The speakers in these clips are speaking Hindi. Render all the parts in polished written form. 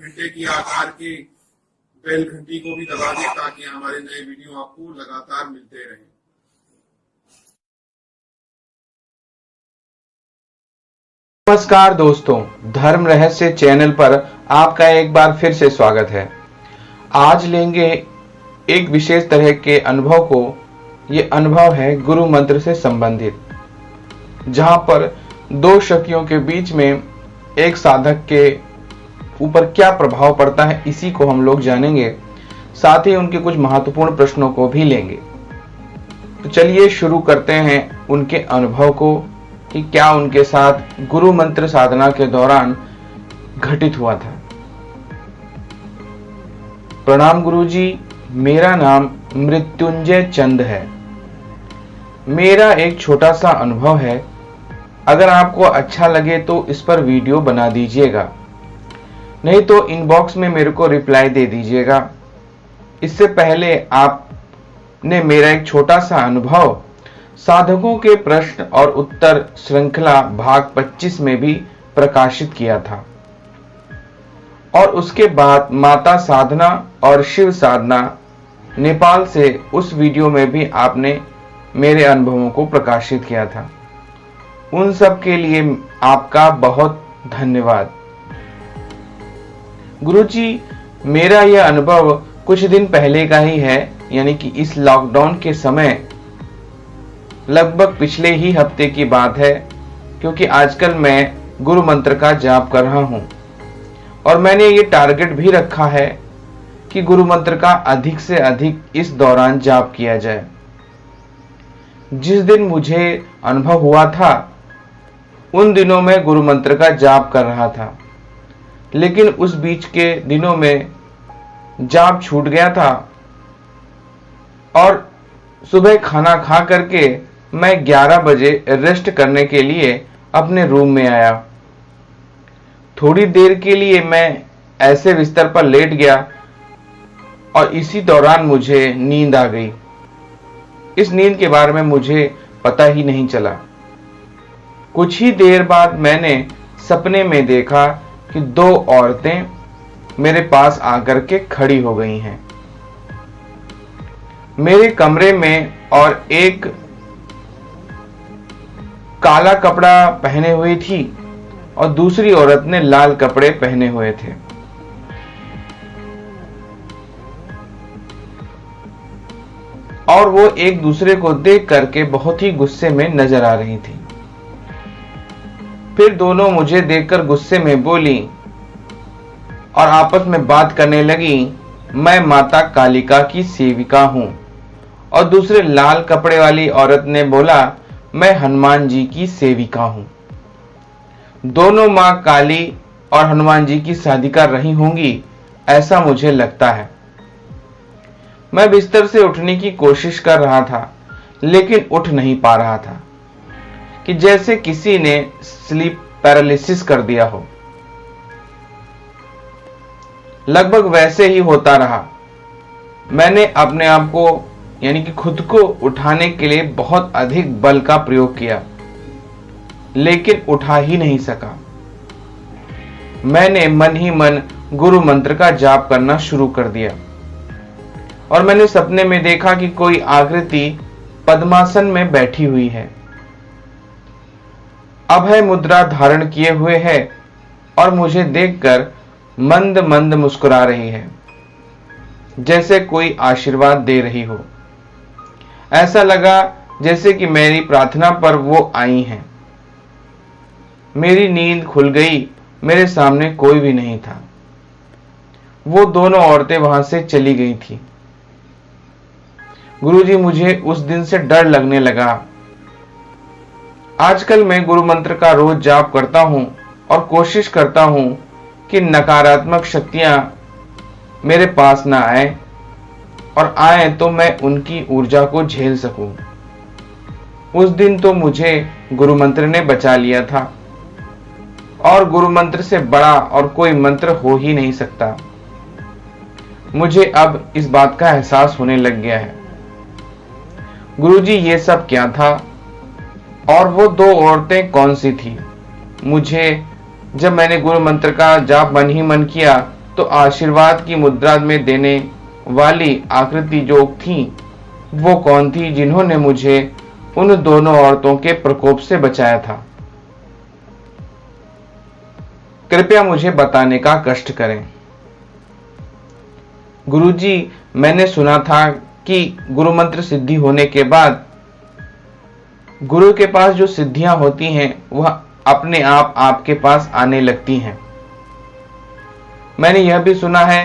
घंटे की आकार के बेल घंटी को भी दबा दें ताकि हमारे नए वीडियो आपको लगातार मिलते रहें। नमस्कार दोस्तों, धर्म रहस्य चैनल पर आपका एक बार फिर से स्वागत है। आज लेंगे एक विशेष तरह के अनुभव को। ये अनुभव है गुरु मंत्र से संबंधित, जहां पर दो शक्तियों के बीच में एक साधक के ऊपर क्या प्रभाव पड़ता है, इसी को हम लोग जानेंगे। साथ ही उनके कुछ महत्वपूर्ण प्रश्नों को भी लेंगे। तो चलिए शुरू करते हैं उनके अनुभव को कि क्या उनके साथ गुरु मंत्र साधना के दौरान घटित हुआ था। प्रणाम गुरुजी, मेरा नाम मृत्युंजय चंद है। मेरा एक छोटा सा अनुभव है, अगर आपको अच्छा लगे तो इस पर वीडियो बना दीजिएगा, नहीं तो इनबॉक्स में मेरे को रिप्लाई दे दीजिएगा। इससे पहले आपने मेरा एक छोटा सा अनुभव साधकों के प्रश्न और उत्तर श्रृंखला भाग 25 में भी प्रकाशित किया था, और उसके बाद माता साधना और शिव साधना नेपाल से उस वीडियो में भी आपने मेरे अनुभवों को प्रकाशित किया था। उन सब के लिए आपका बहुत धन्यवाद। गुरुजी, मेरा यह अनुभव कुछ दिन पहले का ही है, यानी कि इस लॉकडाउन के समय लगभग पिछले ही हफ्ते की बात है, क्योंकि आजकल मैं गुरु मंत्र का जाप कर रहा हूं और मैंने ये टारगेट भी रखा है कि गुरु मंत्र का अधिक से अधिक इस दौरान जाप किया जाए। जिस दिन मुझे अनुभव हुआ था उन दिनों में गुरु मंत्र का जाप कर रहा था, लेकिन उस बीच के दिनों में जाप छूट गया था और सुबह खाना खा करके मैं 11 बजे रेस्ट करने के लिए अपने रूम में आया। थोड़ी देर के लिए मैं ऐसे बिस्तर पर लेट गया और इसी दौरान मुझे नींद आ गई। इस नींद के बारे में मुझे पता ही नहीं चला। कुछ ही देर बाद मैंने सपने में देखा कि दो औरतें मेरे पास आकर के खड़ी हो गई हैं मेरे कमरे में, और एक काला कपड़ा पहने हुई थी और दूसरी औरत ने लाल कपड़े पहने हुए थे। और वो एक दूसरे को देख करके बहुत ही गुस्से में नजर आ रही थी। फिर दोनों मुझे देखकर गुस्से में बोली और आपस में बात करने लगी, मैं माता कालिका की सेविका हूं। और दूसरे लाल कपड़े वाली औरत ने बोला, मैं हनुमान जी की सेविका हूं। दोनों मां काली और हनुमान जी की शादी कर रही होंगी, ऐसा मुझे लगता है। मैं बिस्तर से उठने की कोशिश कर रहा था, लेकिन उठ नहीं पा रहा था, कि जैसे किसी ने स्लीप पैरालिसिस कर दिया हो। लगभग वैसे ही होता रहा। मैंने अपने आप को, यानी कि खुद को उठाने के लिए बहुत अधिक बल का प्रयोग किया, लेकिन उठा ही नहीं सका। मैंने मन ही मन गुरु मंत्र का जाप करना शुरू कर दिया और मैंने सपने में देखा कि कोई आकृति पद्मासन में बैठी हुई है, अभय मुद्रा धारण किए हुए है और मुझे देखकर मंद मंद मुस्कुरा रही है, जैसे कोई आशीर्वाद दे रही हो। ऐसा लगा जैसे कि मेरी प्रार्थना पर वो आई हैं। मेरी नींद खुल गई। मेरे सामने कोई भी नहीं था। वो दोनों औरतें वहां से चली गई थी। गुरुजी, मुझे उस दिन से डर लगने लगा। आजकल मैं गुरु मंत्र का रोज जाप करता हूं और कोशिश करता हूं कि नकारात्मक शक्तियां मेरे पास ना आए, और आए तो मैं उनकी ऊर्जा को झेल सकूं। उस दिन तो मुझे गुरु मंत्र ने बचा लिया था, और गुरु मंत्र से बड़ा और कोई मंत्र हो ही नहीं सकता। मुझे अब इस बात का एहसास होने लग गया है। गुरुजी, ये सब क्या था और वो दो औरतें कौन सी थी? मुझे जब मैंने गुरु मंत्र का जाप मन ही मन किया तो आशीर्वाद की मुद्रा में देने वाली आकृति जो थी वो कौन थी जिन्होंने मुझे उन दोनों औरतों के प्रकोप से बचाया था? कृपया मुझे बताने का कष्ट करें। गुरुजी, मैंने सुना था कि गुरु मंत्र सिद्धि होने के बाद गुरु के पास जो सिद्धियां होती हैं वह अपने आप आपके पास आने लगती हैं। मैंने यह भी सुना है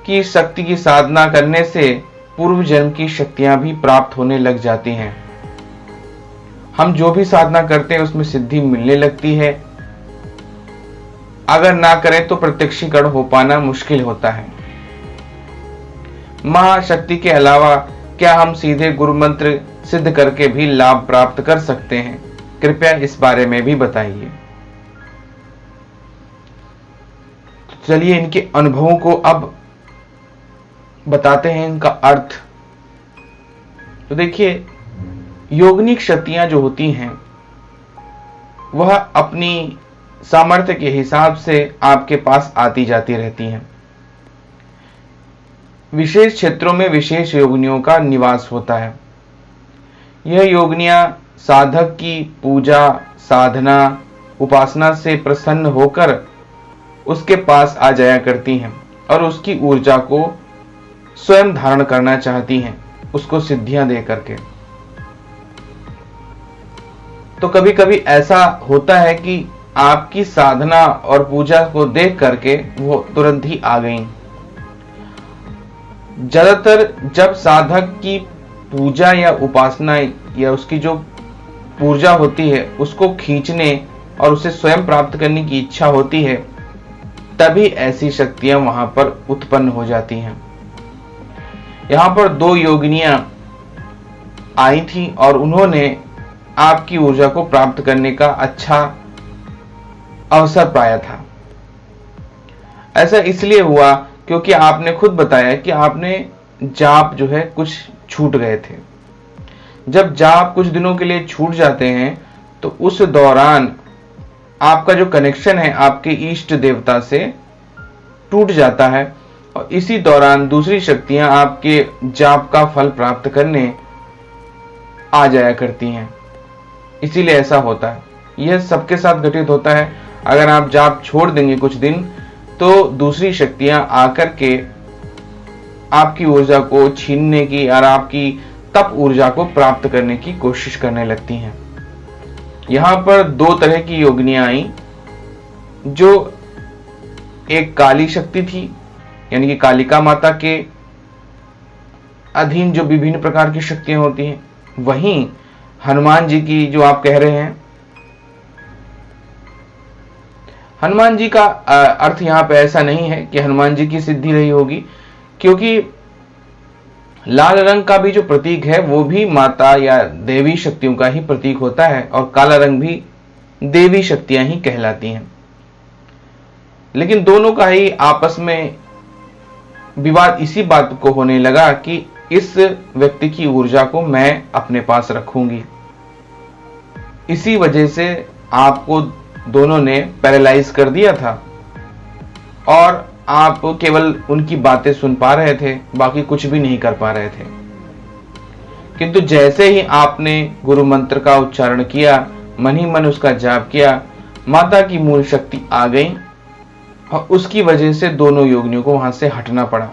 कि शक्ति की साधना करने से पूर्व जन्म की शक्तियां भी प्राप्त होने लग जाती हैं। हम जो भी साधना करते हैं उसमें सिद्धि मिलने लगती है। अगर ना करें तो प्रत्यक्षीकरण हो पाना मुश्किल होता है। महाशक्ति के अलावा क्या हम सीधे गुरु मंत्र सिद्ध करके भी लाभ प्राप्त कर सकते हैं? कृपया इस बारे में भी बताइए। चलिए इनके अनुभवों को अब बताते हैं, इनका अर्थ। तो देखिए, योगनिक शक्तियां जो होती हैं वह अपनी सामर्थ्य के हिसाब से आपके पास आती जाती रहती हैं। विशेष क्षेत्रों में विशेष योगिनियों का निवास होता है। यह योगिनियां साधक की पूजा, साधना, उपासना से प्रसन्न होकर उसके पास आ जाया करती हैं और उसकी ऊर्जा को स्वयं धारण करना चाहती हैं, उसको सिद्धियां दे करके। तो कभी कभी ऐसा होता है कि आपकी साधना और पूजा को देख करके वो तुरंत ही आ गई। ज्यादातर जब साधक की पूजा या उपासना या उसकी जो ऊर्जा होती है उसको खींचने और उसे स्वयं प्राप्त करने की इच्छा होती है, तभी ऐसी शक्तियां वहां पर उत्पन्न हो जाती हैं। यहां पर दो योगिनियां आई थी और उन्होंने आपकी ऊर्जा को प्राप्त करने का अच्छा अवसर पाया था। ऐसा इसलिए हुआ क्योंकि आपने खुद बताया कि आपने जाप जो है कुछ छूट गए थे। जब जाप कुछ दिनों के लिए छूट जाते हैं तो उस दौरान आपका जो कनेक्शन है आपके इष्ट देवता से टूट जाता है और इसी दौरान दूसरी शक्तियां आपके जाप का फल प्राप्त करने आ जाया करती हैं। इसीलिए ऐसा होता है। यह सबके साथ घटित होता है। अगर आप जाप छोड़ देंगे कुछ दिन तो दूसरी शक्तियां आकर के आपकी ऊर्जा को छीनने की और आपकी तप ऊर्जा को प्राप्त करने की कोशिश करने लगती हैं। यहां पर दो तरह की योगिनियां आई, जो एक काली शक्ति थी, यानी कि कालिका माता के अधीन जो विभिन्न प्रकार की शक्तियां होती हैं, वहीं हनुमान जी की जो आप कह रहे हैं, हनुमान जी का अर्थ यहां पे ऐसा नहीं है कि हनुमान जी की सिद्धि रही होगी, क्योंकि लाल रंग का भी जो प्रतीक है वो भी माता या देवी शक्तियों का ही प्रतीक होता है और काला रंग भी देवी शक्तियां ही कहलाती हैं। लेकिन दोनों का ही आपस में विवाद इसी बात को होने लगा कि इस व्यक्ति की ऊर्जा को मैं अपने पास रखूंगी। इसी वजह से आपको दोनों ने पैरालाइज कर दिया था और आप केवल उनकी बातें सुन पा रहे थे, बाकी कुछ भी नहीं कर पा रहे थे। किंतु जैसे ही आपने गुरु मंत्र का उच्चारण किया, मन ही मन उसका जाप किया, माता की मूल शक्ति आ गई और उसकी वजह से दोनों योगिनियों को वहां से हटना पड़ा।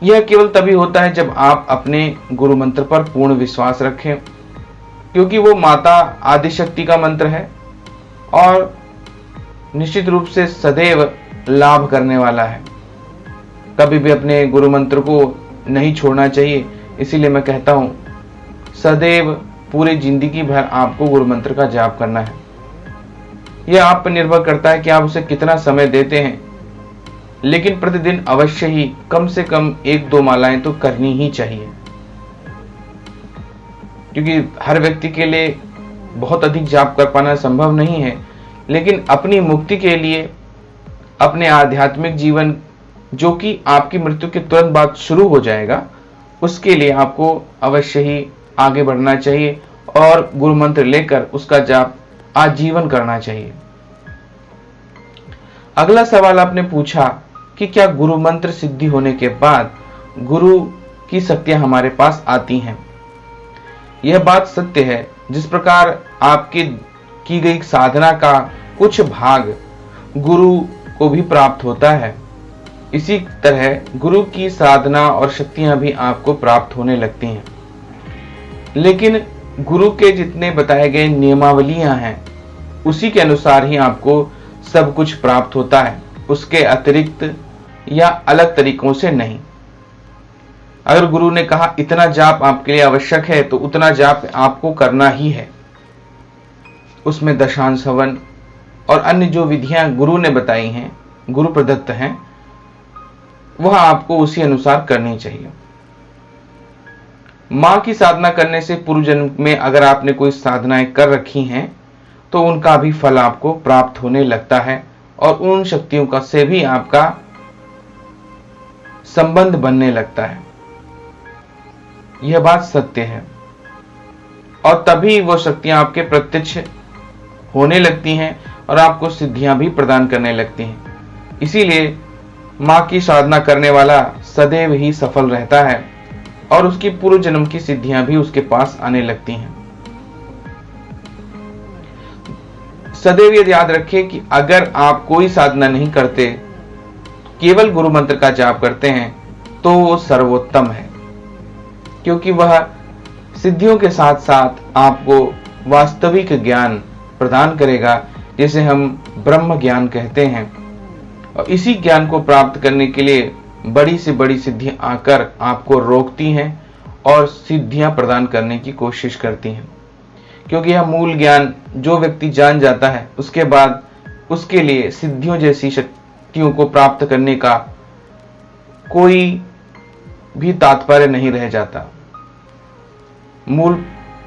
यह केवल तभी होता है जब आप अपने गुरु मंत्र पर पूर्ण विश्वास रखें, क्योंकि वो माता आदिशक्ति का मंत्र है और निश्चित रूप से सदैव लाभ करने वाला है। कभी भी अपने गुरु मंत्र को नहीं छोड़ना चाहिए। इसीलिए मैं कहता हूं, सदैव पूरी जिंदगी भर आपको गुरु मंत्र का जाप करना है। यह आप पर निर्भर करता है कि आप उसे कितना समय देते हैं, लेकिन प्रतिदिन अवश्य ही कम से कम 1-2 मालाएं तो करनी ही चाहिए, क्योंकि हर व्यक्ति के लिए बहुत अधिक जाप कर पाना संभव नहीं है। लेकिन अपनी मुक्ति के लिए, अपने आध्यात्मिक जीवन जो कि आपकी मृत्यु के तुरंत बाद शुरू हो जाएगा, उसके लिए आपको अवश्य ही आगे बढ़ना चाहिए और गुरु मंत्र लेकर उसका जाप आजीवन करना चाहिए। अगला सवाल आपने पूछा कि क्या गुरु मंत्र सिद्धि होने के बाद गुरु की शक्तियां हमारे पास आती हैं। यह बात सत्य है। जिस प्रकार आपकी की गई साधना का कुछ भाग गुरु को भी प्राप्त होता है, इसी तरह गुरु की साधना और शक्तियां भी आपको प्राप्त होने लगती हैं। लेकिन गुरु के जितने बताए गए नियमावलियां हैं उसी के अनुसार ही आपको सब कुछ प्राप्त होता है, उसके अतिरिक्त या अलग तरीकों से नहीं। अगर गुरु ने कहा इतना जाप आपके लिए आवश्यक है तो उतना जाप आपको करना ही है। उसमें दशांश हवन और अन्य जो विधियां गुरु ने बताई हैं, गुरु प्रदत्त हैं, वह आपको उसी अनुसार करनी चाहिए। मां की साधना करने से पूर्व जन्म में अगर आपने कोई साधनाएं कर रखी हैं तो उनका भी फल आपको प्राप्त होने लगता है और उन शक्तियों का से भी आपका संबंध बनने लगता है। यह बात सत्य है और तभी वो शक्तियां आपके प्रत्यक्ष होने लगती हैं और आपको सिद्धियां भी प्रदान करने लगती हैं। इसीलिए मां की साधना करने वाला सदैव ही सफल रहता है और उसकी पूर्व जन्म की सिद्धियां भी उसके पास आने लगती हैं। सदैव ये याद रखें कि अगर आप कोई साधना नहीं करते, केवल गुरु मंत्र का जाप करते हैं, तो वो सर्वोत्तम है, क्योंकि वह सिद्धियों के साथ साथ आपको वास्तविक ज्ञान प्रदान करेगा, जिसे हम ब्रह्म ज्ञान कहते हैं। और इसी ज्ञान को प्राप्त करने के लिए बड़ी से बड़ी सिद्धियां आकर आपको रोकती हैं और सिद्धियां प्रदान करने की कोशिश करती हैं, क्योंकि यह मूल ज्ञान जो व्यक्ति जान जाता है उसके बाद उसके लिए सिद्धियों जैसी शक्तियों को प्राप्त करने का कोई भी तात्पर्य नहीं रह जाता। मूल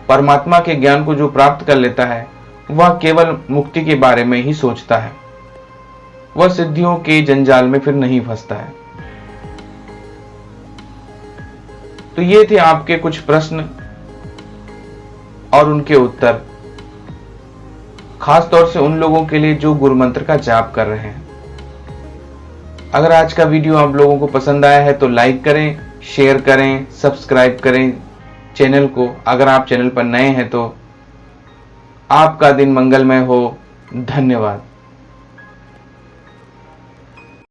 परमात्मा के ज्ञान को जो प्राप्त कर लेता है वह केवल मुक्ति के बारे में ही सोचता है, वह सिद्धियों के जंजाल में फिर नहीं फंसता है। तो ये थे आपके कुछ प्रश्न और उनके उत्तर, खास तौर से उन लोगों के लिए जो गुरु मंत्र का जाप कर रहे हैं। अगर आज का वीडियो आप लोगों को पसंद आया है तो लाइक करें, शेयर करें, सब्सक्राइब करें चैनल को। अगर आप चैनल पर नए हैं तो आपका दिन मंगलमय हो। धन्यवाद।